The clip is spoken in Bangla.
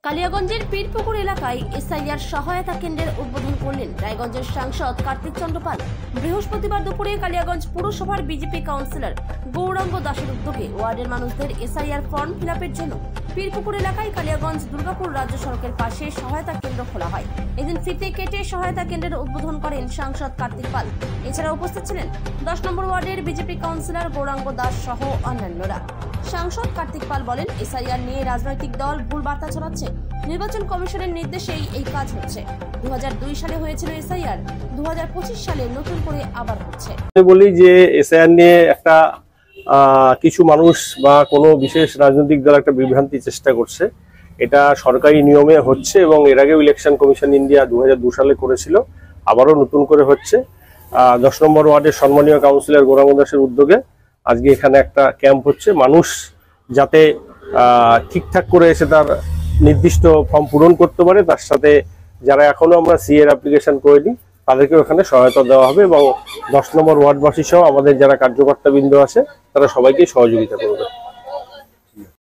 কালিয়াগঞ্জের পীরপুকুর এলাকায় এসআইআর সহায়তা কেন্দ্রের উদ্বোধন করলেন রায়গঞ্জের সাংসদ কার্তিক চন্দ্র পাল। বৃহস্পতিবার দুপুরে কালিয়াগঞ্জ পুরসভার বিজেপি কাউন্সিলর গৌরাঙ্গ দাসের উদ্যোগে ওয়ার্ডের মানুষদের এসআইআর ফর্ম ফিলআপের জন্য পীরপুকুর এলাকায় কালিয়াগঞ্জ দুর্গাপুর রাজ্য সড়কের পাশে সহায়তা কেন্দ্র খোলা হয়। এদিন ফিতে কেটে সহায়তা কেন্দ্রের উদ্বোধন করেন সাংসদ কার্তিক পাল। এছাড়া উপস্থিত ছিলেন 10 নম্বর ওয়ার্ডের বিজেপি কাউন্সিলর গৌরাঙ্গ দাস সহ অন্যান্যরা। সাংসদ কার্তিক পাল বলেন, এসআইআর নিয়ে রাজনৈতিক দল ভুল বার্তা ছড়াচ্ছে। নির্বাচন কমিশনের নির্দেশেই এই কাজ হচ্ছে। 2002 সালে হয়েছিল এসআইআর, 2025 সালে নতুন করে আবার হচ্ছে। বলি যে এসআইআর নিয়ে একটা কিছু মানুষ বা কোনো বিশেষ রাজনৈতিক দল একটা বিভ্রান্তি চেষ্টা করছে। এটা সরকারি নিয়মে হচ্ছে এবং এর আগেও ইলেকশন কমিশন ইন্ডিয়া 2002 সালে করেছিল, আবারও নতুন করে হচ্ছে। 10 নম্বর ওয়ার্ডের সম্মানীয় কাউন্সিলর গৌরাঙ্গ দাসের উদ্যোগে আজকে এখানে একটা ক্যাম্প হচ্ছে। মানুষ যাতে ঠিকঠাক করে এসে তার নির্দিষ্ট ফর্ম পূরণ করতে পারে, তার সাথে যারা এখনো আমরা সিএর অ্যাপ্লিকেশন করিনি তাদেরকে ওখানে সহায়তা দেওয়া হবে এবং 10 নম্বর ওয়ার্ডবাসী সহ আমাদের যারা কার্যকর্তাবৃন্দ আছে তারা সবাইকে সহযোগিতা করবে।